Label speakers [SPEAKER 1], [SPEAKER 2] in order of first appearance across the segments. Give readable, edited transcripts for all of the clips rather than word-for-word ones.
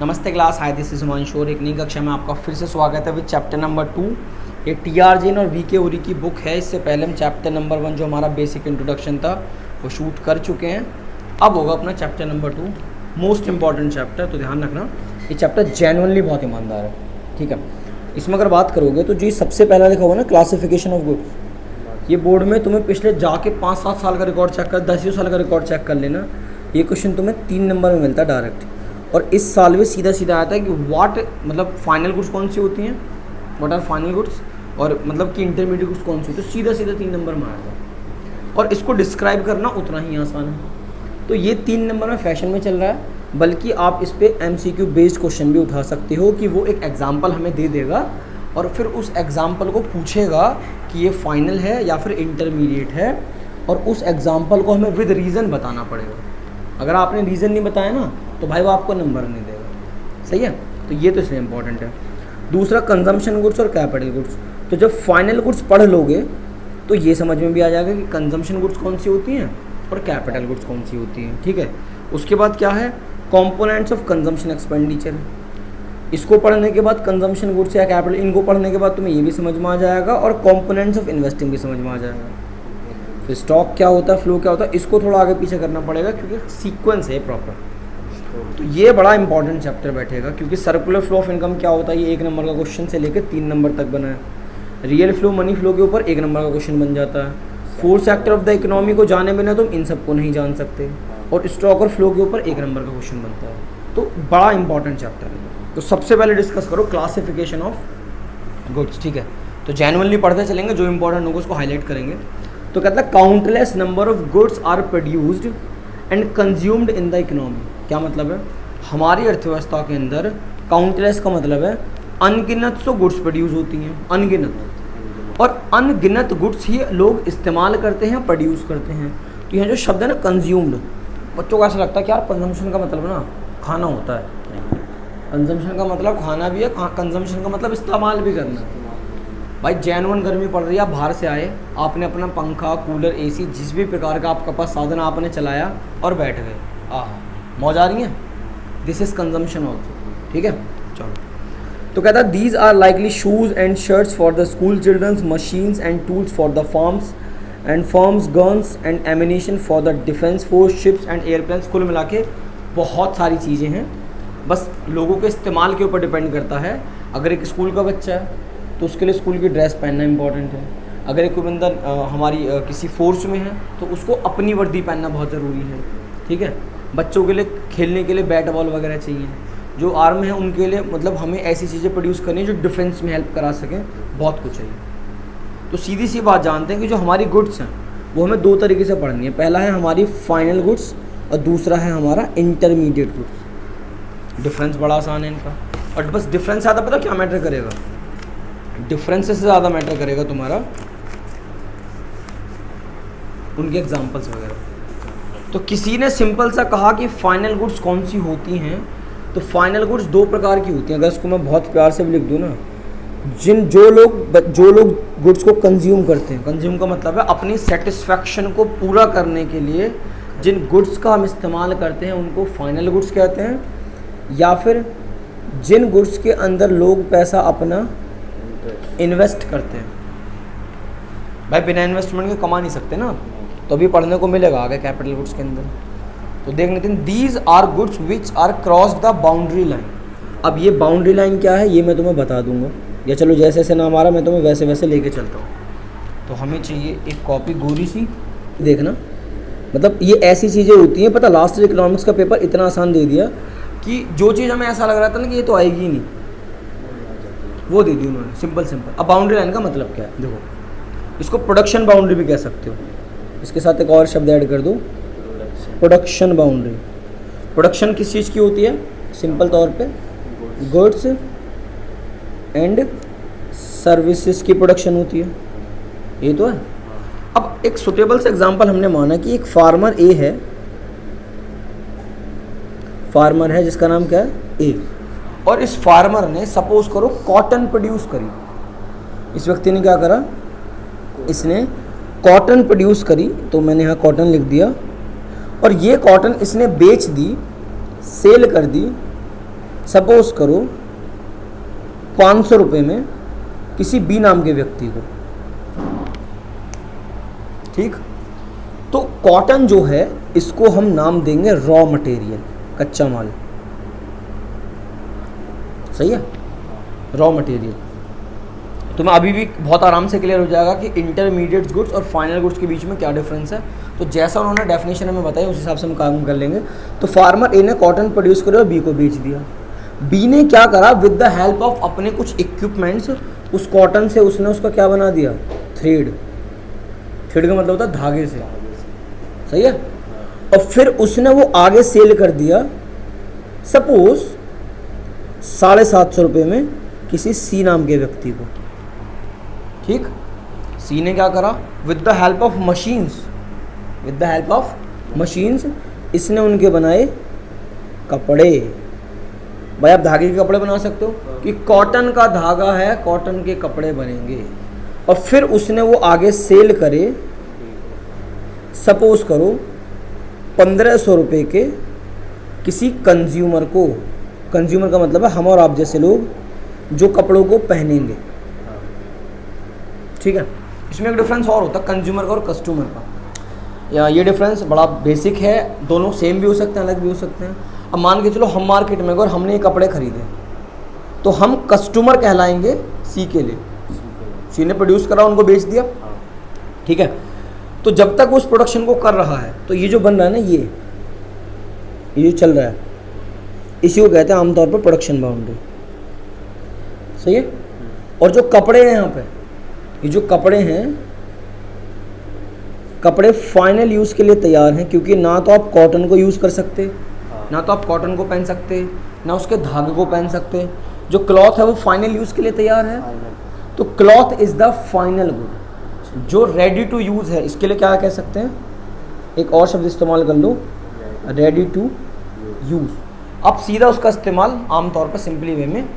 [SPEAKER 1] नमस्ते class, hi this is Himanshu और एक नई कक्षा में आपका फिर से स्वागत है विद चैप्टर नंबर 2। ये टी.आर. जैन और वी.के. उरी की बुक है। इससे पहले हम चैप्टर नंबर 1 जो हमारा बेसिक इंट्रोडक्शन था वो शूट कर चुके हैं। अब होगा अपना chapter number 2, most important chapter. तो ध्यान रखना, ये चैप्टर जेन्युइनली बहुत ईमानदार है, ठीक है। इसमें अगर बात करोगे तो जो सबसे पहला लिखा होगा ना, क्लासिफिकेशन ऑफ गुड्स, ये बोर्ड में तुम्हें पिछले जाके 5-7 साल का रिकॉर्ड चेक कर, 10 साल का रिकॉर्ड चेक कर लेना। ये क्वेश्चन तुम्हें 3 नंबर में मिलता है डायरेक्ट। और इस साल में सीधा सीधा आता है कि व्हाट मतलब फाइनल गुड्स कौन सी होती हैं, व्हाट आर फाइनल गुड्स, और मतलब कि इंटरमीडिएट गुड्स कौन सी होती है। सीधा सीधा 3 नंबर में आया था और इसको डिस्क्राइब करना उतना ही आसान है। तो ये 3 नंबर में फैशन में चल रहा है, बल्कि आप इस पर MCQ बेस्ड क्वेश्चन भी उठा सकते हो कि वो एक एग्जाम्पल हमें दे देगा और फिर उस एग्जाम्पल को पूछेगा कि ये फाइनल है या फिर इंटरमीडिएट है, और उस एग्जाम्पल को हमें विद रीज़न बताना पड़ेगा। अगर आपने रीज़न नहीं बताया ना तो भाई वो आपको नंबर नहीं देगा, सही है। तो ये तो इसलिए इम्पॉर्टेंट है। दूसरा, कंजम्पशन गुड्स और कैपिटल गुड्स। तो जब फाइनल गुड्स पढ़ लोगे तो ये समझ में भी आ जाएगा कि कंजम्पशन गुड्स कौन सी होती हैं और कैपिटल गुड्स कौन सी होती हैं, ठीक है। उसके बाद क्या है, कॉम्पोनेंट्स ऑफ कंजम्पशन एक्सपेंडिचर। इसको पढ़ने के बाद कंजम्पशन गुड्स या कैपिटल, इनको पढ़ने के बाद तुम्हें ये भी समझ में आ जाएगा और कॉम्पोनेंट्स ऑफ इन्वेस्टिंग भी समझ में आ जाएगा। फिर स्टॉक क्या होता है, फ्लो क्या होता है, इसको थोड़ा आगे पीछे करना पड़ेगा क्योंकि सीक्वेंस है प्रॉपर। तो ये बड़ा इंपॉर्टेंट चैप्टर बैठेगा क्योंकि सर्कुलर फ्लो ऑफ इनकम क्या होता है, ये 1 नंबर का क्वेश्चन से लेकर 3 नंबर तक बना है। रियल फ्लो, मनी फ्लो के ऊपर 1 नंबर का क्वेश्चन बन जाता है। 4 सेक्टर ऑफ द इकोनॉमी को जाने बिना तुम इन सबको नहीं जान सकते, और स्टॉक और फ्लो के ऊपर 1 नंबर का क्वेश्चन बनता है। तो बड़ा इंपॉर्टेंट चैप्टर है। तो सबसे पहले डिस्कस करो क्लासिफिकेशन ऑफ गुड्स, ठीक है। तो जेन्युइनली पढ़ते चलेंगे, जो इंपॉर्टेंट होगा उसको हाईलाइट करेंगे। तो कहता है countless number of goods are produced and consumed in the economy. क्या मतलब है, हमारी अर्थव्यवस्था के अंदर काउंटलेस का मतलब है अनगिनत सो गुड्स प्रोड्यूस होती हैं, अनगिनत, और अनगिनत गुड्स ही लोग इस्तेमाल करते हैं, प्रोड्यूस करते हैं। तो यहाँ जो शब्द है ना कंज्यूम्ड, बच्चों को ऐसा लगता है कि यार कंजम्पशन का मतलब ना खाना होता है। कंजम्पशन का मतलब खाना भी है, कंजम्पशन का मतलब इस्तेमाल भी करना। भाई जेन्युइन गर्मी पड़ रही है, आप बाहर से आए, आपने अपना पंखा, कूलर, AC जिस भी प्रकार का आपके पास साधन आपने चलाया और बैठ गए, मौज आ रही है, दिस इज़ कंजम्पशन ऑल्सो, ठीक है। चलो, तो कहता है these are likely shoes and shirts for the school childrens, machines and tools for the farms and firms, guns and ammunition for the defence force, ships and airplanes. कुल मिला के बहुत सारी चीज़ें हैं, बस लोगों के इस्तेमाल के ऊपर डिपेंड करता है। अगर एक स्कूल का बच्चा है तो उसके लिए स्कूल की ड्रेस पहनना इंपॉर्टेंट है। अगर एक कोई बंदा हमारी किसी फोर्स में है तो उसको अपनी वर्दी पहनना बहुत ज़रूरी है, ठीक है। बच्चों के लिए खेलने के लिए बैट बॉल वगैरह चाहिए। जो आर्म है उनके लिए मतलब हमें ऐसी चीज़ें प्रोड्यूस करनी है जो डिफेंस में हेल्प करा सकें, बहुत कुछ चाहिए। तो सीधी सी बात जानते हैं कि जो हमारी गुड्स हैं वो हमें 2 तरीके से पढ़नी है। पहला है हमारी फाइनल गुड्स और दूसरा है हमारा इंटरमीडिएट गुड्स। डिफरेंस बड़ा आसान है इनका, और बस डिफरेंस ज़्यादा पता क्या मैटर करेगा, डिफरेंस से ज़्यादा मैटर करेगा तुम्हारा उनके एग्जाम्पल्स वगैरह। तो किसी ने सिंपल सा कहा कि फाइनल गुड्स कौन सी होती हैं, तो फाइनल गुड्स 2 प्रकार की होती हैं। अगर इसको मैं बहुत प्यार से भी लिख दूँ ना, जो लोग गुड्स को कंज्यूम करते हैं, कंज्यूम का मतलब है अपनी सेटिस्फैक्शन को पूरा करने के लिए जिन गुड्स का हम इस्तेमाल करते हैं उनको फाइनल गुड्स कहते हैं, या फिर जिन गुड्स के अंदर लोग पैसा अपना इन्वेस्ट करते हैं। भाई बिना इन्वेस्टमेंट के कमा नहीं सकते ना, तो अभी पढ़ने को मिलेगा आगे कैपिटल गुड्स के अंदर। तो देख लेते हैं, these are goods which are cross the boundary line. अब ये बाउंड्री लाइन क्या है ये मैं तुम्हें बता दूंगा, या चलो जैसे जैसे नाम आ रहा मैं तुम्हें वैसे वैसे लेके चलता हूँ। तो हमें चाहिए एक कॉपी गोरी सी, देखना मतलब ये ऐसी चीज़ें होती हैं। पता लास्ट ईयर इकोनॉमिक्स का पेपर इतना आसान दे दिया कि जो चीज़ हमें ऐसा लग रहा था ना कि ये तो आएगी ही नहीं, वो दे दी उन्होंने, सिंपल। अब बाउंड्री लाइन का मतलब क्या है, देखो इसको प्रोडक्शन बाउंड्री भी कह सकते हो। इसके साथ एक और शब्द ऐड कर दो, प्रोडक्शन बाउंड्री। प्रोडक्शन किस चीज़ की होती है, सिंपल तौर पे गुड्स एंड सर्विसेज की प्रोडक्शन होती है, ये तो है। अब एक सुटेबल से एग्जांपल हमने माना कि एक फार्मर ए है, फार्मर है जिसका नाम क्या है ए, और इस फार्मर ने सपोज करो कॉटन प्रोड्यूस करी। इस व्यक्ति ने क्या करा, इसने कॉटन प्रोड्यूस करी, तो मैंने यहाँ कॉटन लिख दिया, और ये कॉटन इसने बेच दी, सेल कर दी, सपोज करो 500 रुपये में किसी बी नाम के व्यक्ति को, ठीक। तो कॉटन जो है इसको हम नाम देंगे रॉ मटेरियल, कच्चा माल, सही है, रॉ मटेरियल। तो मैं अभी भी बहुत आराम से क्लियर हो जाएगा कि इंटरमीडिएट गुड्स और फाइनल गुड्स के बीच में क्या डिफरेंस है। तो जैसा उन्होंने डेफिनेशन हमें बताया उस हिसाब से हम काम कर लेंगे। तो फार्मर ए ने कॉटन प्रोड्यूस करे और बी को बेच दिया। बी ने क्या करा, विद द हेल्प ऑफ अपने कुछ इक्विपमेंट्स उस कॉटन से उसने उसका क्या बना दिया, थ्रेड। थ्रेड का मतलब होता है धागे से, सही है। और फिर उसने वो आगे सेल कर दिया सपोज 750 रुपये में किसी सी नाम के व्यक्ति को, ठीक। सी ने क्या करा, with the help of machines, with the help of machines इसने उनके बनाए कपड़े। भाई आप धागे के कपड़े बना सकते हो कि कॉटन का धागा है, कॉटन के कपड़े बनेंगे। और फिर उसने वो आगे सेल करे, सपोज करो 1500 रुपये के किसी कंज्यूमर को। कंज्यूमर का मतलब है हम और आप जैसे लोग जो कपड़ों को पहनेंगे, ठीक है। इसमें एक डिफरेंस और होता है कंज्यूमर का और कस्टमर का। या ये डिफरेंस बड़ा बेसिक है, दोनों सेम भी हो सकते हैं, अलग भी हो सकते हैं। अब मान के चलो हम मार्केट में गए और हमने ये कपड़े खरीदे, तो हम कस्टमर कहलाएंगे सी के लिए। सी ने प्रोड्यूस करा, उनको बेच दिया, ठीक है। तो जब तक उस प्रोडक्शन को कर रहा है, तो ये जो बन रहा है ना, ये जो चल रहा है, इसी को कहते हैं आमतौर पर प्रोडक्शन बाउंड्री, सही है। और जो कपड़े हैं यहाँ पे, ये जो कपड़े हैं, कपड़े फाइनल यूज़ के लिए तैयार हैं, क्योंकि ना तो आप कॉटन को यूज़ कर सकते, ना तो आप कॉटन को पहन सकते, ना उसके धागे को पहन सकते। जो क्लॉथ है वो फाइनल यूज़ के लिए तैयार है। तो cloth is the final good. जो रेडी टू यूज़ है, इसके लिए क्या कह सकते हैं, एक और शब्द इस्तेमाल कर लो, रेडी टू यूज़। आप सीधा उसका इस्तेमाल आमतौर पर सिंपली वे में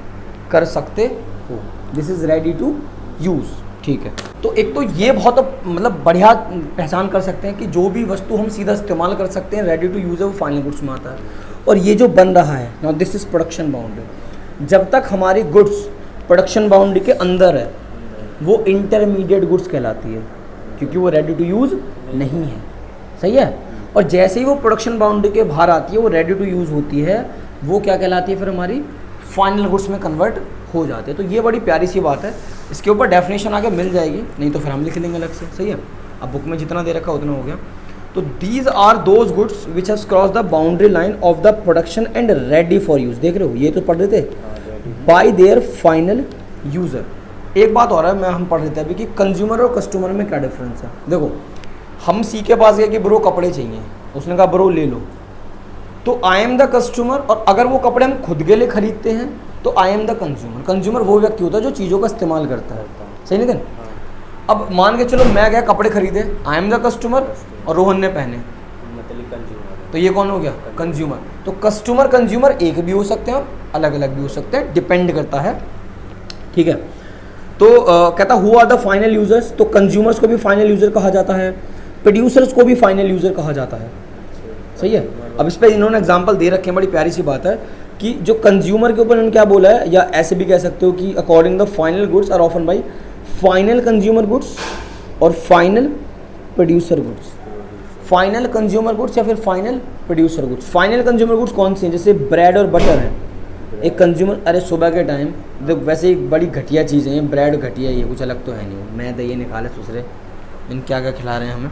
[SPEAKER 1] कर सकते हो। This is ready to use, ठीक है। तो एक तो ये बहुत मतलब बढ़िया पहचान कर सकते हैं कि जो भी वस्तु हम सीधा इस्तेमाल कर सकते हैं, रेडी टू यूज़ है, वो फाइनल गुड्स में आता है। और ये जो बन रहा है now, this is production boundary. जब तक हमारी गुड्स प्रोडक्शन बाउंड्री के अंदर है, वो इंटरमीडिएट गुड्स कहलाती है, क्योंकि वो रेडी टू यूज़ नहीं है, सही है। और जैसे ही वो प्रोडक्शन बाउंड्री के बाहर आती है, वो रेडी टू यूज़ होती है, वो क्या कहलाती है, फिर हमारी फाइनल गुड्स में कन्वर्ट हो जाते हैं। तो ये बड़ी प्यारी सी बात है। इसके ऊपर डेफिनेशन आगे मिल जाएगी, नहीं तो फिर हम लिख लेंगे अलग से, सही है। अब बुक में जितना दे रखा उतना हो गया। तो these are those goods which have cross the boundary line of the production and ready for use. देख रहे हो, ये तो पढ़ रहे थे, बाय देयर फाइनल यूज़र। एक बात और है, मैं हम पढ़ रहे थे अभी कि कंज्यूमर और कस्टमर में क्या डिफरेंस है। देखो, हम सी के पास गए कि ब्रो कपड़े चाहिए, उसने कहा ब्रो ले लो, तो आई एम द कस्टमर। और अगर वो कपड़े हम खुद के लिए खरीदते हैं तो I am the consumer. Consumer वो व्यक्ति होता है जो चीज़ों का इस्तेमाल करता है, सही नहीं। अब मान के चलो मैं गया कपड़े खरीदे, आई एम द कस्टमर, और रोहन ने पहने, तो ये कौन हो गया, कंज्यूमर। तो कस्टमर कंज्यूमर एक भी हो सकते हैं और अलग अलग भी हो सकते हैं, डिपेंड करता है, ठीक है। तो कहता who are the final users. तो कंज्यूमर्स को भी फाइनल यूजर कहा जाता है, प्रोड्यूसर्स को भी फाइनल यूजर कहा जाता है, सही है। अब इस पर इन्होंने एग्जांपल दे रखे हैं, बड़ी प्यारी सी बात है कि जो कंज्यूमर के ऊपर इन्होंने क्या बोला है, या ऐसे भी कह सकते हो कि according the final goods are often by final consumer goods और final producer goods. Final consumer goods या फिर final producer goods. Final consumer goods कौन सी हैं, जैसे ब्रेड और बटर है। एक कंज्यूमर, अरे सुबह के टाइम देख, वैसे एक बड़ी घटिया चीज़ है ये, ब्रेड घटिया ही है, कुछ अलग तो है नहीं, मैं दही निकाले दूसरे इन क्या क्या खिला रहे हैं हमें,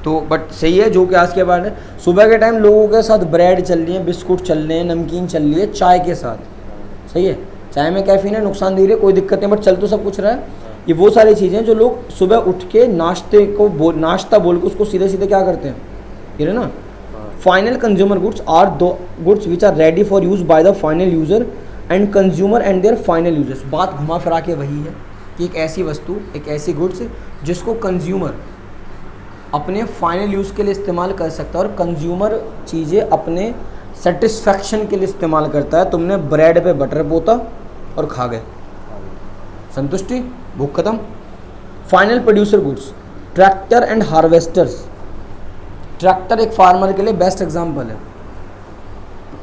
[SPEAKER 1] तो बट सही है जो कि आज के बाद है। सुबह के टाइम लोगों के साथ ब्रेड चल रही है, बिस्कुट चल रहे हैं, नमकीन चल रही है चाय के साथ, सही है। चाय में कैफीन है, नुकसान दे रही है, कोई दिक्कत नहीं, बट चल तो सब कुछ रहा है। ये वो सारी चीज़ें जो लोग सुबह उठ के नाश्ते को नाश्ता बोल के उसको सीधे सीधे क्या करते हैं, ये है ना। Final consumer goods are those goods which are ready for use by the final user and consumer and their final users. बात घुमा फिरा के वही है कि एक ऐसी वस्तु, एक ऐसी गुड्स जिसको कंज्यूमर अपने फाइनल यूज़ के लिए इस्तेमाल कर सकता है और कंज्यूमर चीज़ें अपने सेटिस्फैक्शन के लिए इस्तेमाल करता है। तुमने ब्रेड पे बटर पोता और खा गए, संतुष्टि, भूख खत्म। Final producer goods, tractor and harvesters. Tractor एक फार्मर के लिए बेस्ट एग्जांपल है।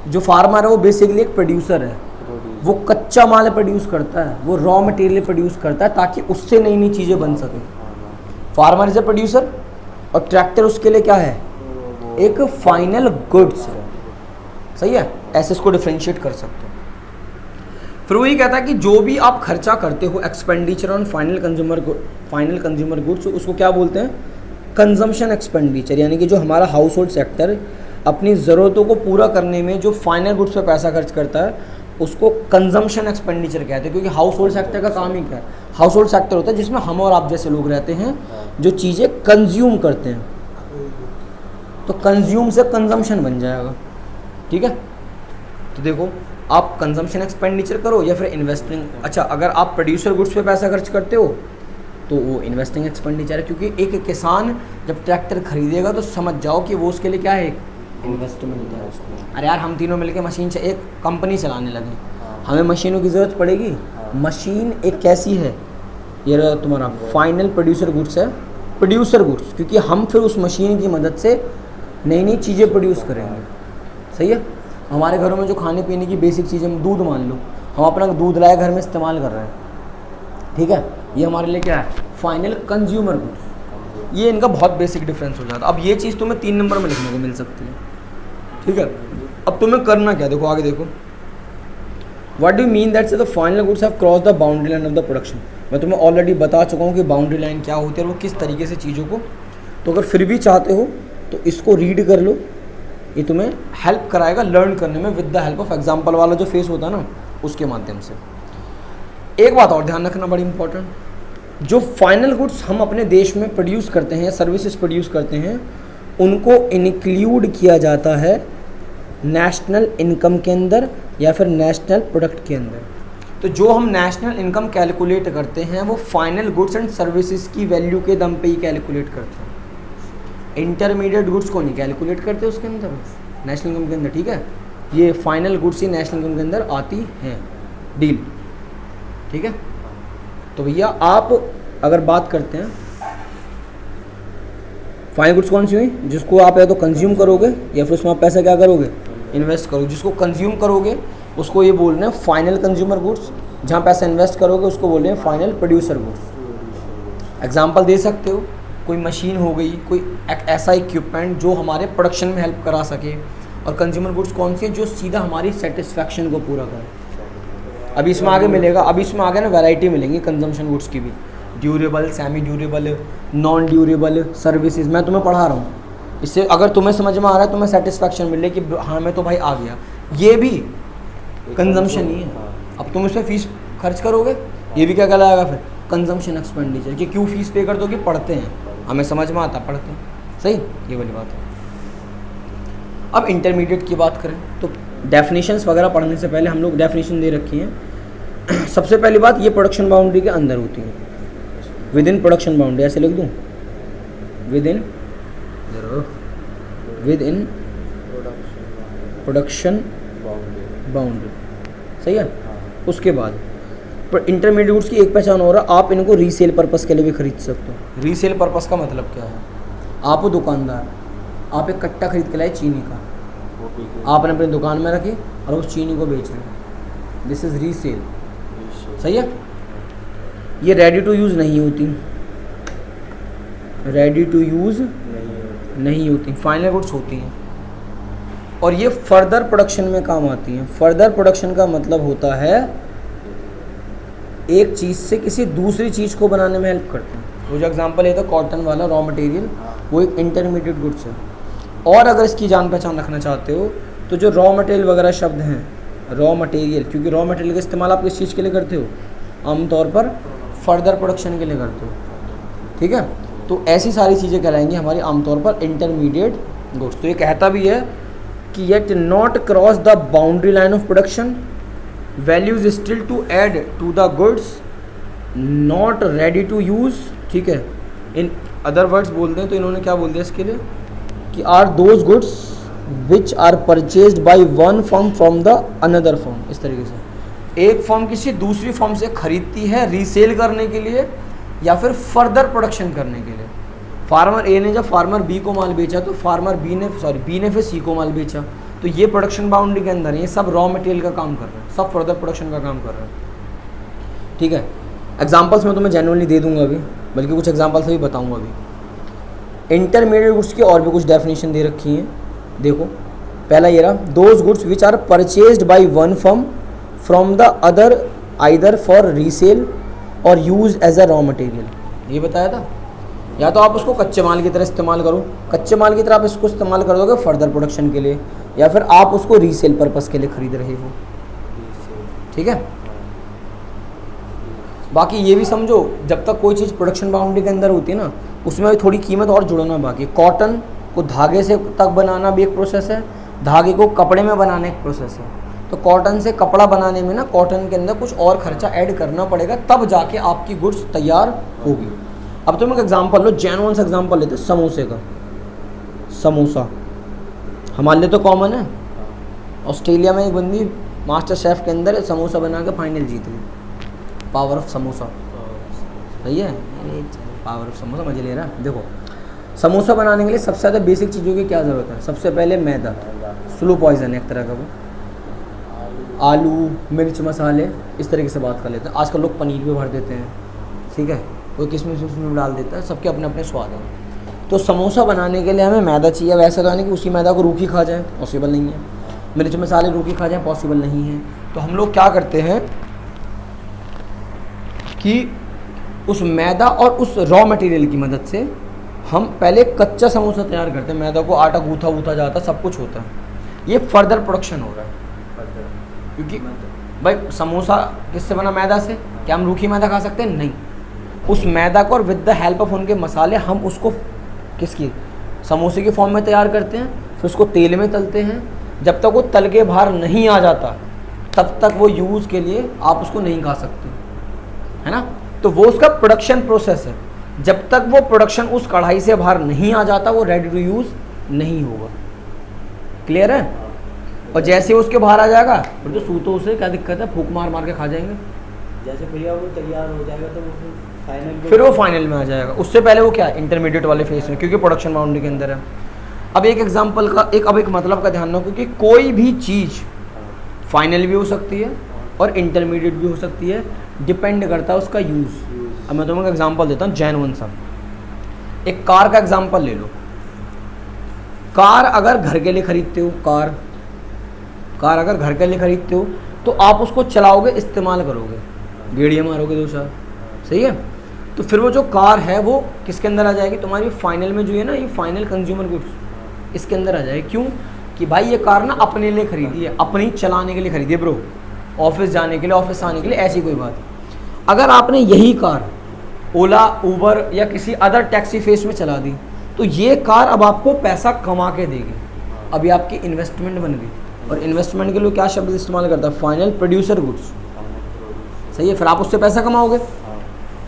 [SPEAKER 1] जो फार्मर है वो बेसिकली एक प्रोड्यूसर है, वो कच्चा माल प्रोड्यूस करता है, वो रॉ मटेरियल प्रोड्यूस करता है ताकि उससे नई नई चीज़ें बन सकें। फार्मर इज ए प्रोड्यूसर और ट्रैक्टर उसके लिए क्या है, एक फाइनल गुड्स है। सही है, ऐसे इसको डिफ्रेंशिएट कर सकते हो। फिर वो ये कहता है कि जो भी आप खर्चा करते हो expenditure on final consumer goods, उसको क्या बोलते हैं, कंजम्पशन एक्सपेंडिचर। यानी कि जो हमारा हाउस होल्ड सेक्टर अपनी ज़रूरतों को पूरा करने में जो फाइनल गुड्स पे पैसा खर्च करता है उसको कंजम्पशन एक्सपेंडिचर कहते हैं। क्योंकि हाउस होल्ड सेक्टर का काम ही क्या है, हाउस होल्ड सेक्टर होता है जिसमें हम और आप जैसे लोग रहते हैं जो चीज़ें कंज्यूम करते हैं, तो कंज्यूम से कंजम्पशन बन जाएगा। ठीक है, तो देखो आप कंजम्पशन एक्सपेंडिचर करो या फिर इन्वेस्टिंग। अच्छा, अगर आप प्रोड्यूसर गुड्स पे पैसा खर्च करते हो तो वो इन्वेस्टिंग एक्सपेंडिचर है। क्योंकि एक किसान जब ट्रैक्टर खरीदेगा तो समझ जाओ कि वो उसके लिए क्या है, एक इन्वेस्टमेंट है उसको। अरे यार हम तीनों मिलके मशीन से एक कंपनी चलाने लगे, हमें मशीनों की ज़रूरत पड़ेगी। मशीन एक कैसी है, ये रहा तुम्हारा फाइनल प्रोड्यूसर गुड्स है, प्रोड्यूसर गुड्स, क्योंकि हम फिर उस मशीन की मदद से नई नई चीज़ें प्रोड्यूस करेंगे। सही है, हमारे घरों में जो खाने पीने की बेसिक चीज़ें, दूध मान लो, हम अपना दूध लाए घर में इस्तेमाल कर रहे हैं। ठीक है, ये हमारे लिए क्या है, फाइनल कंज्यूमर गुड्स। ये इनका बहुत बेसिक डिफरेंस हो जाता है। अब ये चीज़ तुम्हें 3 नंबर में लिखने को मिल सकती है। ठीक है, अब तुम्हें करना क्या, देखो आगे देखो, व्हाट डू मीन दैट से the final goods have cross the boundary line of the production. मैं तुम्हें ऑलरेडी बता चुका हूँ कि बाउंड्री लाइन क्या होती है और वो किस तरीके से चीज़ों को, तो अगर फिर भी चाहते हो तो इसको रीड कर लो, ये तुम्हें हेल्प कराएगा लर्न करने में with the help of example वाला जो फेस होता है ना, उसके माध्यम से। एक बात और ध्यान रखना बड़ी इंपॉर्टेंट, जो फाइनल गुड्स हम अपने देश में प्रोड्यूस करते हैं या सर्विसेज प्रोड्यूस करते हैं उनको इंक्लूड किया जाता है नेशनल इनकम के अंदर या फिर नेशनल प्रोडक्ट के अंदर। तो जो हम नेशनल इनकम कैलकुलेट करते हैं वो फाइनल गुड्स एंड सर्विसेज की वैल्यू के दम पे ही कैलकुलेट करते हैं। इंटरमीडिएट गुड्स को नहीं कैलकुलेट करते उसके अंदर, नेशनल इनकम के अंदर। ठीक है, ये फाइनल गुड्स ही नेशनल इनकम के अंदर आती हैं, डील। ठीक है, तो भैया आप अगर बात करते हैं फाइनल गुड्स कौन सी हुई, जिसको आप या तो कंज्यूम करोगे या फिर उसमें आप पैसा क्या करोगे, इन्वेस्ट करोगे। जिसको कंज्यूम करोगे उसको ये बोल रहे हैं फाइनल कंज्यूमर गुड्स, जहाँ पैसा इन्वेस्ट करोगे उसको बोल रहे हैं फाइनल प्रोड्यूसर गुड्स। एग्जांपल दे सकते हो, कोई मशीन हो गई, कोई ऐसा इक्विपमेंट जो हमारे प्रोडक्शन में हेल्प करा सके। और कंज्यूमर गुड्स कौन सी है, जो सीधा हमारी सेटिस्फैक्शन को पूरा करे। अभी इसमें आगे मिलेगा, अभी इसमें आगे ना वैरायटी मिलेंगी कंजम्पशन गुड्स की भी, durable, semi durable, non durable services. मैं तुम्हें पढ़ा रहा हूँ, इससे अगर तुम्हें समझ में आ रहा है तुम्हें सेटिस्फैक्शन मिल रही है कि हाँ मैं तो भाई आ गया, ये भी कंजम्पशन ही है। अब तुम इसमें फीस खर्च करोगे, ये भी क्या कहलाएगा फिर, कंजम्पशन एक्सपेंडिचर। कि क्यों फीस पे कर दो, कि पढ़ते हैं, हमें समझ में आता, पढ़ते हैं। सही, ये वाली बात है। अब इंटरमीडिएट की बात करें तो डेफिनेशंस वगैरह पढ़ने से पहले हम लोग डेफिनेशन दे रखी हैं। सबसे पहली बात, ये प्रोडक्शन बाउंड्री के अंदर होती है, विद इन प्रोडक्शन बाउंड्री, ऐसे लिख दूँ, विद इन प्रोडक्शन बाउंड्री। सही है। उसके बाद पर इंटरमीडिएट गुड्स की एक पहचान हो रहा है, आप इनको रीसेल पर्पस के लिए भी खरीद सकते हो। रीसेल पर्पस का मतलब क्या है, आप वो दुकानदार, आप एक कट्टा खरीद के लाए चीनी का, आपने अपनी दुकान में रखी और उस चीनी को बेच रहे हैं, दिस इज़ रीसेल। सही है। ये रेडी टू यूज़ नहीं होती, रेडी टू यूज़ नहीं होती, फाइनल गुड्स होती हैं। और ये फर्दर प्रोडक्शन में काम आती हैं। फर्दर प्रोडक्शन का मतलब होता है एक चीज़ से किसी दूसरी चीज़ को बनाने में हेल्प करते हैं। वो जो एग्जांपल है तो कॉटन वाला रॉ मटेरियल, वो एक इंटरमीडिएट गुड्स है। और अगर इसकी जान पहचान रखना चाहते हो तो जो रॉ मटेरियल वगैरह शब्द हैं, रॉ मटेरियल, क्योंकि रॉ मटेरियल का इस्तेमाल आप किस चीज़ के लिए करते हो, आमतौर पर फर्दर प्रोडक्शन के लिए करते हो। ठीक है, तो ऐसी सारी चीज़ें कहलाएंगी हमारी आमतौर पर इंटरमीडिएट गुड्स। तो ये कहता भी है कि yet not cross the boundary line of production, values still to add to the goods, not ready to use. ठीक है, इन अदर वर्ड्स बोलते हैं तो इन्होंने क्या बोल दिया इसके लिए कि are those goods which are purchased by one firm from the another firm. इस तरीके से एक फर्म किसी दूसरी फर्म से खरीदती है रीसेल करने के लिए या फिर फर्दर प्रोडक्शन करने के लिए। फार्मर ए ने जब फार्मर बी को माल बेचा तो बी ने फिर सी को माल बेचा, तो ये प्रोडक्शन बाउंड्री के अंदर है, ये सब रॉ मटेरियल का काम कर रहे हैं, सब फर्दर प्रोडक्शन का काम कर रहे हैं। ठीक है, एग्जांपल्स में तो मैं जेन्युइनली दे दूंगा अभी, बल्कि कुछ एग्जांपल्स भी बताऊंगा अभी। इंटरमीडिएट गुड्स की और भी कुछ डेफिनेशन दे रखी हैं, देखो पहला ये रहा, those goods which are purchased by one firm from the other either for resale और use as a raw material, ये बताया था। या तो आप उसको कच्चे माल की तरह इस्तेमाल करो, कच्चे माल की तरह आप इसको इस्तेमाल कर दोगे फर्दर प्रोडक्शन के लिए, या फिर आप उसको रीसेल पर्पस के लिए खरीद रहे हो। ठीक है, बाकी ये भी समझो जब तक कोई चीज़ प्रोडक्शन बाउंड्री के अंदर होती है ना, उसमें भी थोड़ी कीमत और जुड़ना बाकी। कॉटन को धागे से तक बनाना भी एक प्रोसेस है, धागे को कपड़े में बनाना एक प्रोसेस है। तो कॉटन से कपड़ा बनाने में ना कॉटन के अंदर कुछ और खर्चा ऐड करना पड़ेगा, तब जाके आपकी गुड्स तैयार होगी। अब तुम एक एग्जांपल लो, जेन्युइन सा एग्जांपल लेते हैं समोसे का। समोसा हमारे लिए तो कॉमन है, ऑस्ट्रेलिया में एक बंदी मास्टर शेफ के अंदर समोसा बना के फाइनल जीत गई। पावर ऑफ समोसा, सही है, पावर ऑफ समोसा मजे ले रहा है। देखो समोसा बनाने के लिए सबसे ज़्यादा बेसिक चीज़ों की क्या ज़रूरत है? सबसे पहले मैदा, स्लो पॉइजन है एक तरह का वो, आलू, मिर्च, मसाले, इस तरीके से बात कर लेते हैं। आजकल लोग पनीर भी भर देते हैं, ठीक है, कोई किसमिस उसमें डाल देता है, सबके अपने अपने स्वाद हैं। तो समोसा बनाने के लिए हमें मैदा चाहिए। वैसे तो नहीं कि उसी मैदा को रूखी खा जाए, पॉसिबल नहीं है। मिर्च मसाले रूखी खा जाए, पॉसिबल नहीं है। तो हम लोग क्या करते हैं कि उस मैदा और उस रॉ मटेरियल की मदद से हम पहले कच्चा समोसा तैयार करते हैं। मैदा को आटा गूथा वूथा जाता है, सब कुछ होता है, ये फर्दर प्रोडक्शन हो रहा है। क्योंकि भाई समोसा किससे बना? मैदा से। क्या हम रूखी मैदा खा सकते हैं? नहीं। उस मैदा को और विद द हेल्प ऑफ उनके मसाले हम उसको किसकी समोसे के फॉर्म में तैयार करते हैं, फिर उसको तेल में तलते हैं। जब तक वो तल के बाहर नहीं आ जाता तब तक वो यूज़ के लिए आप उसको नहीं खा सकते, है ना। तो वो उसका प्रोडक्शन प्रोसेस है। जब तक वो प्रोडक्शन उस कढ़ाई से बाहर नहीं आ जाता वो रेडी टू यूज़ नहीं होगा। क्लियर है? और जैसे उसके बाहर आ जाएगा फिर तो सूतों से क्या दिक्कत है, फूक मार मार के खा जाएंगे।
[SPEAKER 2] जैसे भैया वो तैयार हो जाएगा तो
[SPEAKER 1] फिर वो फाइनल में आ जाएगा। उससे पहले वो क्या है, इंटरमीडिएट वाले फेस में, क्योंकि प्रोडक्शन बाउंड्री के अंदर है। अब एक एग्जांपल का एक मतलब का ध्यान रखो कि कोई भी चीज़ फाइनल भी हो सकती है और इंटरमीडिएट भी हो सकती है, डिपेंड करता है उसका यूज़। अब मैं तुम्हें एग्जांपल देता हूँ जेन्युइन सा। एक कार का एग्जांपल ले लो। कार अगर घर के लिए खरीदते हो, कार अगर घर के लिए खरीदते हो तो आप उसको चलाओगे, इस्तेमाल करोगे, गेड़ियाँ मारोगे दो चार, सही है। तो फिर वो जो कार है वो किसके अंदर आ जाएगी? तुम्हारी फाइनल में जो है ना, ये फाइनल कंज्यूमर गुड्स, इसके अंदर आ जाएगी। क्यों? कि भाई ये कार ना अपने लिए खरीदी है, अपनी चलाने के लिए खरीदी है ब्रो, ऑफिस जाने के लिए, ऑफिस आने के लिए, ऐसी कोई बात। अगर आपने यही कार ओला, उबर या किसी अदर टैक्सी फेस में चला दी तो ये कार अब आपको पैसा कमा के देगी। अभी आपकी इन्वेस्टमेंट बन गई। और इन्वेस्टमेंट के लिए क्या शब्द इस्तेमाल करता है? फाइनल प्रोड्यूसर गुड्स, सही है। फिर आप उससे पैसा कमाओगे।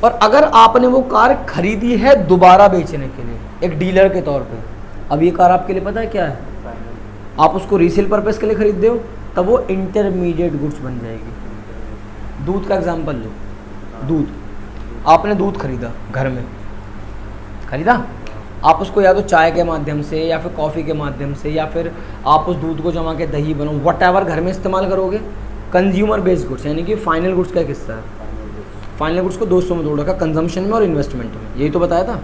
[SPEAKER 1] और अगर आपने वो कार खरीदी है दोबारा बेचने के लिए, एक डीलर के तौर पे, अब ये कार आपके लिए पता है क्या है? आप उसको रीसेल पर्पस के लिए खरीदते हो, तब वो इंटरमीडिएट गुड्स बन जाएगी। दूध का एग्जांपल लो। दूध, आपने दूध खरीदा, घर में खरीदा, आप उसको या तो चाय के माध्यम से या फिर कॉफ़ी के माध्यम से या फिर आप उस दूध को जमा के दही बनाओ, व्हाटएवर घर में इस्तेमाल करोगे। कंज्यूमर बेस्ड गुड्स, यानी कि फाइनल गुड्स का एक हिस्सा है। फाइनल गुड्स को दो हिस्सों में तोड़ रखा, कंजम्पशन में और इन्वेस्टमेंट में। यही तो बताया था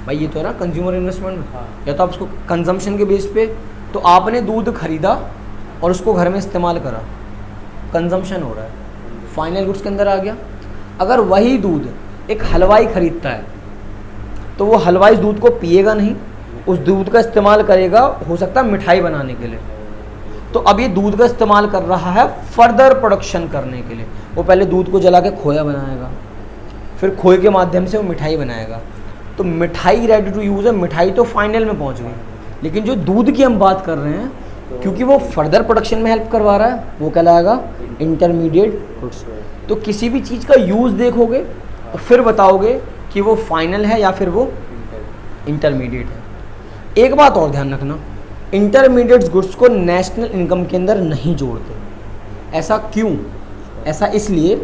[SPEAKER 1] भाई, ये तो है ना कंज्यूमर इन्वेस्टमेंट में। या तो आप उसको कंजम्पशन के बेस पे, तो आपने दूध खरीदा और उसको घर में इस्तेमाल करा, कंजम्पशन हो रहा है, फाइनल गुड्स के अंदर आ गया। अगर वही दूध एक हलवाई खरीदता है तो वो हलवाई इस दूध को पिएगा नहीं, उस दूध का इस्तेमाल करेगा, हो सकता है मिठाई बनाने के लिए। तो अब ये दूध का इस्तेमाल कर रहा है फर्दर प्रोडक्शन करने के लिए। वो पहले दूध को जला के खोया बनाएगा, फिर खोए के माध्यम से वो मिठाई बनाएगा। तो मिठाई रेडी टू यूज़ है, मिठाई तो फाइनल में पहुंच गई। लेकिन जो दूध की हम बात कर रहे हैं, क्योंकि वो फर्दर प्रोडक्शन में हेल्प करवा रहा है, वो कहलाएगा इंटरमीडिएट गुड्स। तो किसी भी चीज़ का यूज़ देखोगे और फिर बताओगे कि वो फाइनल है या फिर वो इंटरमीडिएट है। एक बात और ध्यान रखना, इंटरमीडिएट गुड्स को नेशनल इनकम के अंदर नहीं जोड़ते। ऐसा क्यों? ऐसा इसलिए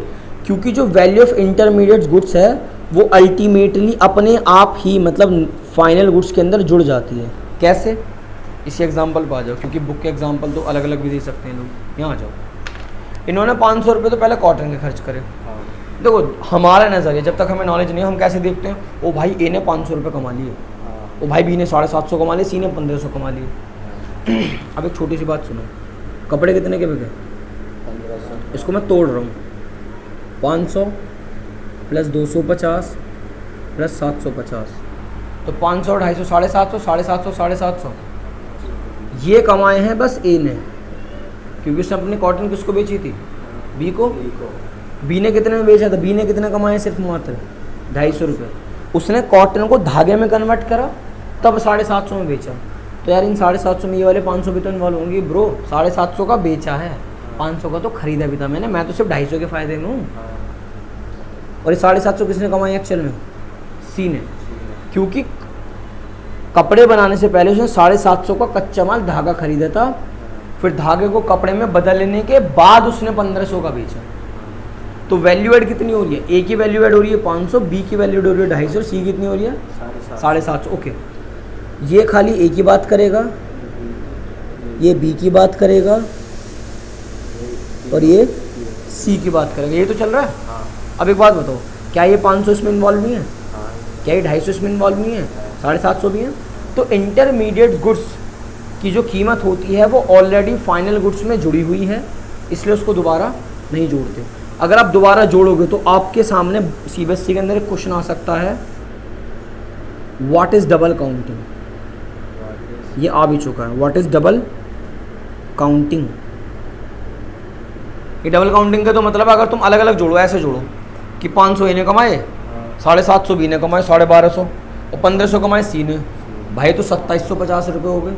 [SPEAKER 1] क्योंकि जो वैल्यू ऑफ इंटरमीडिएट गुड्स है वो अल्टीमेटली अपने आप ही मतलब फाइनल गुड्स के अंदर जुड़ जाती है। कैसे? इसी एग्जाम्पल पर आ जाओ, क्योंकि बुक के एग्जाम्पल तो अलग अलग भी दे सकते हैं लोग। यहाँ आ जाओ। इन्होंने 500 रुपये तो पहले कॉटन के खर्च करे।
[SPEAKER 2] हाँ।
[SPEAKER 1] देखो हमारा नज़रिया, जब तक हमें नॉलेज नहीं है हम कैसे देखते हैं, ओ भाई ए ने 500 रुपये कमा लिए,
[SPEAKER 2] हाँ।
[SPEAKER 1] ओ भाई बी ने 750 कमा लिए, सी ने 1500 कमा लिए। अब एक छोटी सी बात सुनो, कपड़े कितने के बिके?
[SPEAKER 2] 1500।
[SPEAKER 1] इसको मैं तोड़ रहा हूँ, 500 प्लस 250 प्लस 750, तो 500, 250, 750, 750, 750 ये कमाए हैं बस ए ने, क्योंकि उसने अपनी कॉटन किसको बेची थी? बी को। बी ने कितने में बेचा था? बी ने कितने कमाए? सिर्फ मात्र 250 रुपये। उसने कॉटन को धागे में कन्वर्ट करा, तब 750 में बेचा। तो यार इन 750 में ये वाले 500 भी तो इन्वॉल्व होंगे ब्रो। 750 का बेचा है, 500 का तो खरीदा भी था मैंने, मैं तो सिर्फ 250 के फ़ायदे में हूँ। और ये 750 किसने कमाए एक्चुअल में? सी ने, क्योंकि कपड़े बनाने से पहले उसने 750 का कच्चा माल धागा खरीदा था, फिर धागे को कपड़े में बदल लेने के बाद उसने 1500 का बेचा। तो वैल्यू एड कितनी हो रही है? ए की वैल्यू एड हो रही है 500, बी की वैल्यू एड हो रही है 250, सी कितनी हो रही है? 750। ओके, ये खाली ए की बात करेगा, ये बी की बात करेगा और ये सी की बात करेगा। ये तो चल रहा है। अब एक बात बताओ, क्या ये 500 इसमें इन्वॉल्व नहीं है? क्या ये 250 इसमें इन्वॉल्व नहीं है? 750 भी है। तो इंटरमीडिएट गुड्स की जो कीमत होती है वो ऑलरेडी फाइनल गुड्स में जुड़ी हुई है, इसलिए उसको दोबारा नहीं जोड़ते। अगर आप दोबारा जोड़ोगे तो आपके सामने सीबीएसई के अंदर एक क्वेश्चन आ सकता है, व्हाट इज़ डबल काउंटिंग? ये आ भी चुका है, व्हाट इज़ डबल काउंटिंग? ये डबल काउंटिंग का तो मतलब अगर तुम अलग अलग जोड़ो, ऐसे जोड़ो कि 500 ए ने कमाए, 750 बी ने कमाए, 1250 और 1500 कमाए सी ने, भाई तो 2750 रुपये हो गए।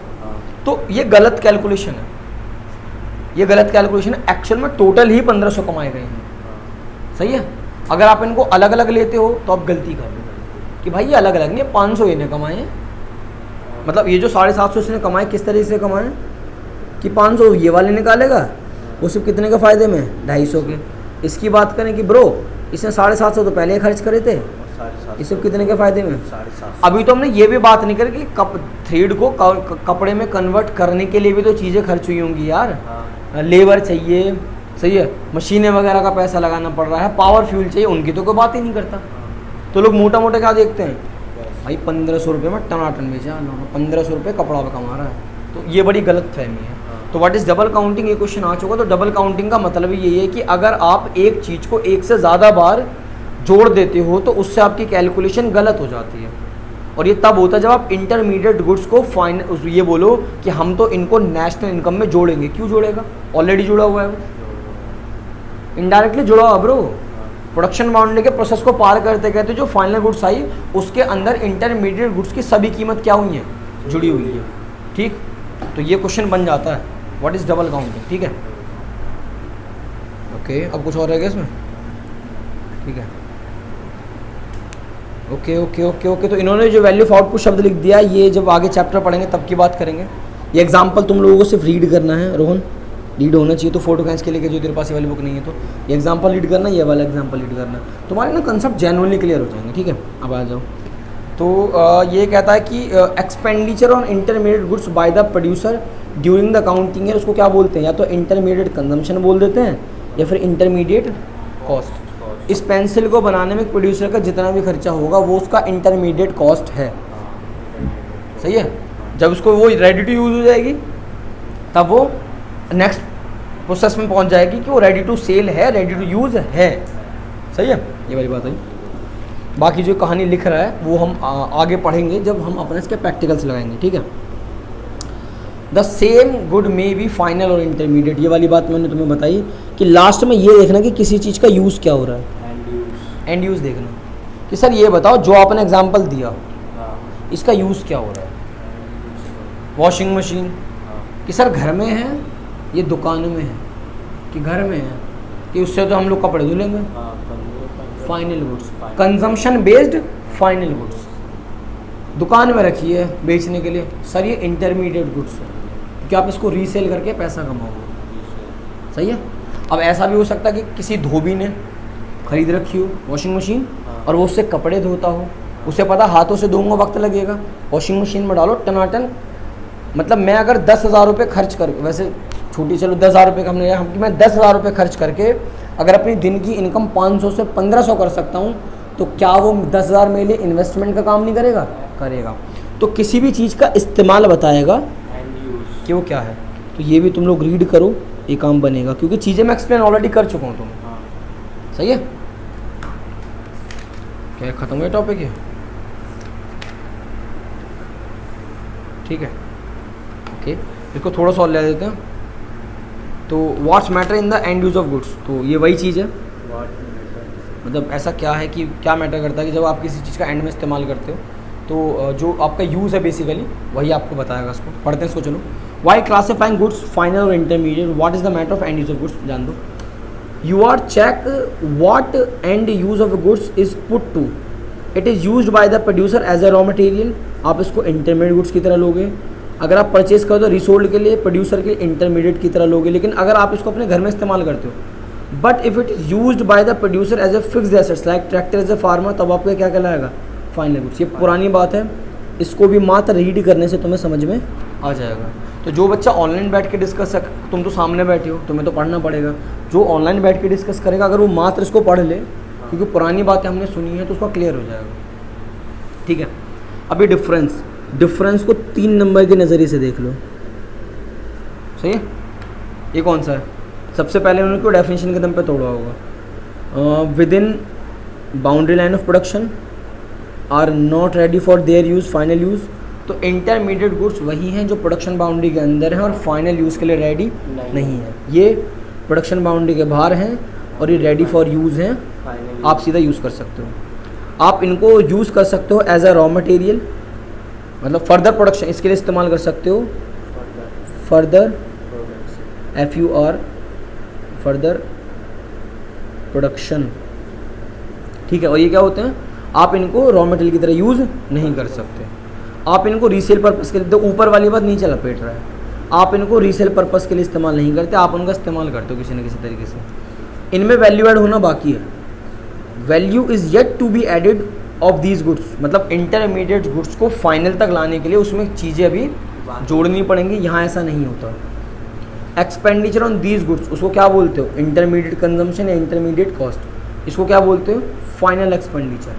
[SPEAKER 1] तो ये गलत कैलकुलेशन है, ये गलत कैलकुलेशन है। एक्चुअल में टोटल ही 1500 कमाए गए हैं, सही है। अगर आप इनको अलग अलग लेते हो तो आप गलती कर रहे हो कि भाई ये अलग अलग नहीं है, 500 इन्हें कमाए, मतलब ये जो 750 इसने कमाए किस तरीके से कमाए कि 500 ये वाले निकालेगा, वो सिर्फ कितने के फ़ायदे में? 250 के। इसकी बात करें कि ब्रो इसने 750 तो पहले खर्च करे थे, ये सिर्फ कितने के फ़ायदे में?
[SPEAKER 2] 750।
[SPEAKER 1] अभी तो हमने ये भी बात नहीं करी कि थ्रेड को कपड़े में कन्वर्ट करने के लिए भी तो चीज़ें खर्च हुई होंगी यार। लेबर चाहिए, सही है, मशीनें वगैरह का पैसा लगाना पड़ रहा है, पावर फ्यूल चाहिए, उनकी तो कोई बात ही नहीं करता। तो लोग मोटा मोटा क्या देखते हैं, भाई 1500 रुपये में टनाटन बेचा, 1500 रुपये कपड़ा पे कमा रहा है। तो ये बड़ी गलत फहमी है। तो व्हाट इज़ डबल काउंटिंग, ये क्वेश्चन आ चुका। तो डबल काउंटिंग का मतलब यही है कि अगर आप एक चीज़ को एक से ज़्यादा बार जोड़ देते हो तो उससे आपकी कैलकुलेशन गलत हो जाती है। और ये तब होता है जब आप इंटरमीडिएट गुड्स को ये बोलो कि हम तो इनको नेशनल इनकम में जोड़ेंगे। क्यों जोड़ेगा? ऑलरेडी जुड़ा हुआ है वो, इनडायरेक्टली जुड़ा हुआ ब्रो। प्रोडक्शन बाउंड्री के प्रोसेस को पार करते करते जो फाइनल गुड्स आई उसके अंदर इंटरमीडिएट गुड्स की सभी कीमत क्या हुई है? जुड़ी हुई है। ठीक, तो ये क्वेश्चन बन जाता है व्हाट इज़ डबल काउंटिंग। ठीक है, ओके। अब कुछ और रहेगा इसमें? ठीक है, ओके ओके ओके ओके। तो इन्होंने जो वैल्यू ऑफ आउटपुट शब्द लिख दिया, ये जब आगे चैप्टर पढ़ेंगे तब की बात करेंगे। ये एग्जांपल तुम लोगों को सिर्फ रीड करना है रोहन, रीड होना चाहिए। तो फोटो खींच के लेके जो तेरे पास ये वाली बुक नहीं है तो ये एग्जांपल रीड करना, ये वाला एग्जांपल रीड करना, तुम्हारे ना कंसेप्ट जेन्युइनली क्लियर हो जाएंगे। ठीक है, अब आ जाओ। तो ये कहता है कि expenditure on intermediate goods by the producer during the counting year, उसको क्या बोलते हैं? या तो इंटरमीडिएट कंजम्पशन बोल देते हैं या फिर इंटरमीडिएट कॉस्ट। इस पेंसिल को बनाने में प्रोड्यूसर का जितना भी खर्चा होगा वो उसका इंटरमीडिएट कॉस्ट है, सही है। जब उसको वो रेडी टू यूज़ हो जाएगी तब वो नेक्स्ट प्रोसेस में पहुंच जाएगी कि वो रेडी टू सेल है, रेडी टू यूज़ है, सही है। ये वाली बात है। बाकी जो कहानी लिख रहा है वो हम आगे पढ़ेंगे जब हम अपने इसके प्रैक्टिकल्स लगाएंगे। ठीक है, the same good may be final और इंटरमीडिएट, ये वाली बात मैंने तुम्हें बताई कि लास्ट में ये देखना कि किसी चीज़ का यूज़ क्या हो रहा है, एंड यूज़ देखना कि सर ये बताओ जो आपने एग्जांपल दिया इसका यूज़ क्या हो रहा है। वॉशिंग मशीन कि सर घर में है, ये दुकान में है, कि घर में है, कि उससे तो हम लोग कपड़े धुलेंगे। Final goods, consumption based final goods, दुकान में रखी है बेचने के लिए, सर ये इंटरमीडिएट गुड्स है कि आप इसको रीसेल करके पैसा कमाओगे, सही है। अब ऐसा भी हो सकता है कि किसी धोबी ने खरीद रखी हो वॉशिंग मशीन और वो उससे कपड़े धोता हो, उसे पता हाथों से धोऊंगा वक्त लगेगा, वॉशिंग मशीन में डालो टनाटन मतलब मैं अगर 10,000 रुपये खर्च कर, वैसे छोटी चलो 10,000 रुपये का हमने लिया, हम मैं 10,000 रुपये खर्च करके अगर अपनी दिन की इनकम 500 से 1500 कर सकता हूँ, तो क्या वो 10,000 मेरे लिए इन्वेस्टमेंट का काम नहीं करेगा? करेगा। तो किसी भी चीज़ का इस्तेमाल बताएगा कि वो क्या है। तो ये भी तुम लोग रीड करो, ये काम बनेगा, क्योंकि चीज़ें मैं एक्सप्लेन ऑलरेडी कर चुका हूँ तुम्हें। सही है? क्या ख़त्म हुआ टॉपिक है? ठीक है, ओके। इसको थोड़ा सा और ले देते हैं। तो what's matter in the end use of goods, तो ये वही चीज़ है। मतलब ऐसा क्या है कि क्या मैटर करता है कि जब आप किसी चीज़ का एंड में इस्तेमाल करते हो, तो जो आपका यूज़ है बेसिकली वही आपको बताएगा। इसको पढ़ते हैं इसको, चलो। वाई क्लासीफाइंग गुड्स फाइनल और intermediate, what is the matter of end use of goods, जान दो। You are check what end use of goods is put to, it is used by the producer as a raw material, आप इसको intermediate goods की तरह लोगे। अगर आप purchase करो तो रिसोल्ड के लिए, प्रोड्यूसर के लिए इंटरमीडिएट की तरह लोगे। लेकिन अगर आप इसको अपने घर में इस्तेमाल करते हो, but if it is used by the producer as a fixed assets like tractor as a farmer, तब आपको क्या कहलाएगा? Final goods. ये पुरानी बात है, इसको भी मात्र रीड करने से तुम्हें समझ में आ जाएगा। तो जो बच्चा ऑनलाइन बैठ के डिस्कस, तुम तो सामने बैठे हो, तुम्हें तो पढ़ना पड़ेगा। जो ऑनलाइन बैठ के डिस्कस करेगा, अगर वो मात्र इसको पढ़ ले, क्योंकि पुरानी बातें हमने सुनी है, तो उसका क्लियर हो जाएगा। ठीक है, अभी डिफरेंस को 3 नंबर के नज़रिए से देख लो। सही है? ये कौन सा है? सबसे पहले उनको डेफिनेशन के दम पे तोड़ा होगा। Within boundary line of production, are not ready for their use, final use. तो इंटरमीडिएट गुड्स वही हैं जो प्रोडक्शन बाउंड्री के अंदर हैं और फाइनल यूज़ के लिए रेडी नहीं है। ये प्रोडक्शन बाउंड्री के बाहर हैं और ये रेडी फॉर यूज़ हैं, आप सीधा यूज़ कर सकते हो। आप इनको यूज़ कर सकते हो एज अ रॉ मटेरियल, मतलब फर्दर प्रोडक्शन इसके लिए इस्तेमाल कर सकते हो। Further FUR, further production. ठीक है, और ये क्या होते हैं? आप इनको रॉ मटेरियल की तरह यूज़ नहीं कर सकते। आप इनको रीसेल पर्पस के लिए, तो ऊपर वाली बात नीचे लपेट रहा है, आप इनको रीसेल पर्पस के लिए इस्तेमाल नहीं करते, आप उनका इस्तेमाल करते हो किसी न किसी तरीके से। इनमें वैल्यू ऐड होना बाकी है। Value is yet to be added of these goods, मतलब इंटरमीडिएट गुड्स को फाइनल तक लाने के लिए उसमें चीज़ें अभी जोड़नी पड़ेंगी। यहाँ ऐसा नहीं होता। एक्सपेंडिचर ऑन दीज गुड्स, उसको क्या बोलते हो? इंटरमीडिएट कंजम्पशन या इंटरमीडिएट कॉस्ट। इसको क्या बोलते हो? Final expenditure.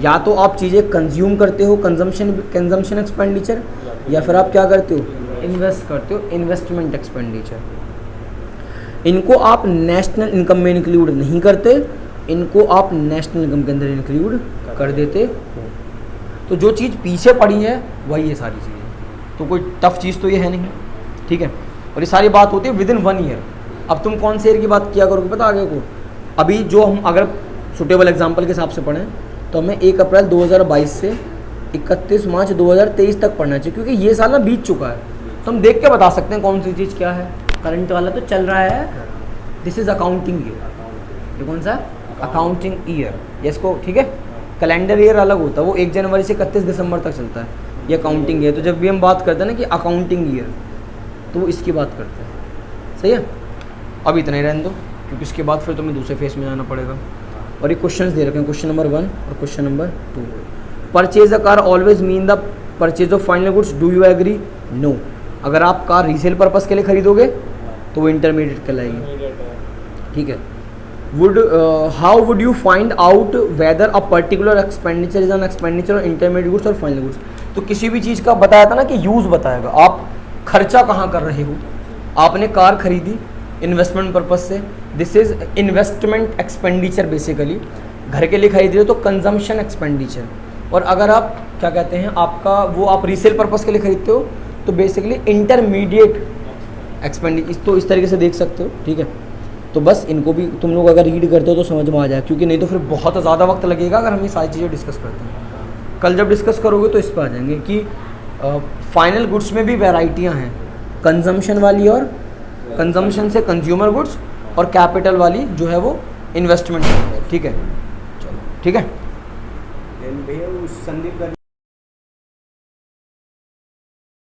[SPEAKER 1] या तो आप चीज़ें कंज्यूम करते हो, कंजम्पशन एक्सपेंडिचर, या फिर आप क्या करते हो? इन्वेस्ट करते हो, इन्वेस्टमेंट एक्सपेंडिचर। इनको आप नेशनल इनकम में इंक्लूड नहीं करते, इनको आप नेशनल इनकम के अंदर इंक्लूड कर देते हो। तो जो चीज़ पीछे पड़ी है वही ये सारी चीज़ें, तो कोई टफ चीज़ तो ये है नहीं। ठीक है, और ये सारी बात होती है विद इन 1 ईयर। अब तुम कौन से ईयर की बात किया करोगे पता आगे को? अभी जो हम अगर सुटेबल एग्जाम्पल के हिसाब से पढ़ें तो हमें 1 अप्रैल 2022 से 31 मार्च 2023 तक पढ़ना चाहिए, क्योंकि ये साल ना बीत चुका है। तो हम देख के बता सकते हैं कौन सी चीज़ क्या है। करंट वाला तो चल रहा है, दिस इज़ अकाउंटिंग ईयर। ये कौन सा? Accounting year. इसको ठीक है, कैलेंडर ईयर अलग होता है, वो 1 जनवरी से 31 दिसंबर तक चलता है। ये अकाउंटिंग ईयर। तो जब भी हम बात करते हैं ना कि अकाउंटिंग ईयर, तो वो इसकी बात करते हैं। सही है, अब इतना ही रहने दो, क्योंकि इसके बाद फिर तुम्हें दूसरे फेस में जाना पड़ेगा। और ये क्वेश्चंस दे रखे हैं, क्वेश्चन नंबर 1 और question number 2। Purchase a car always mean the purchase of final goods, do you agree? No. अगर आप कार रीसेल पर्पस के लिए खरीदोगे तो वो इंटरमीडिएट कहलाएगी। ठीक है। How would you find out whether a particular expenditure is an expenditure on intermediate goods और फाइनल गुड्स? तो किसी भी चीज़ का बताया था ना कि यूज़ बताएगा, आप खर्चा कहाँ कर रहे हो। आपने कार खरीदी इन्वेस्टमेंट पर्पज से, this is investment expenditure basically. घर के लिए खरीद रहे हो तो कंजम्पशन एक्सपेंडिचर। और अगर आप क्या कहते हैं, आपका वो आप रीसेल पर्पस के लिए खरीदते हो तो बेसिकली इंटरमीडिएट एक्सपेंडिचर। तो इस तरीके से देख सकते हो। ठीक है, तो बस इनको भी तुम लोग अगर रीड करते हो तो समझ में आ जाए, क्योंकि नहीं तो फिर बहुत ज़्यादा वक्त लगेगा अगर हम ये सारी चीज़ें डिस्कस करते हैं। कल जब डिस्कस करोगे तो इस पर आ जाएंगे कि फाइनल गुड्स में भी वैराइटियाँ हैं, कंजम्पशन वाली और कंजम्पशन से कंज्यूमर गुड्स, और कैपिटल वाली जो है वो इन्वेस्टमेंट। ठीक है, चलो ठीक है।
[SPEAKER 2] भैया उस संदीप का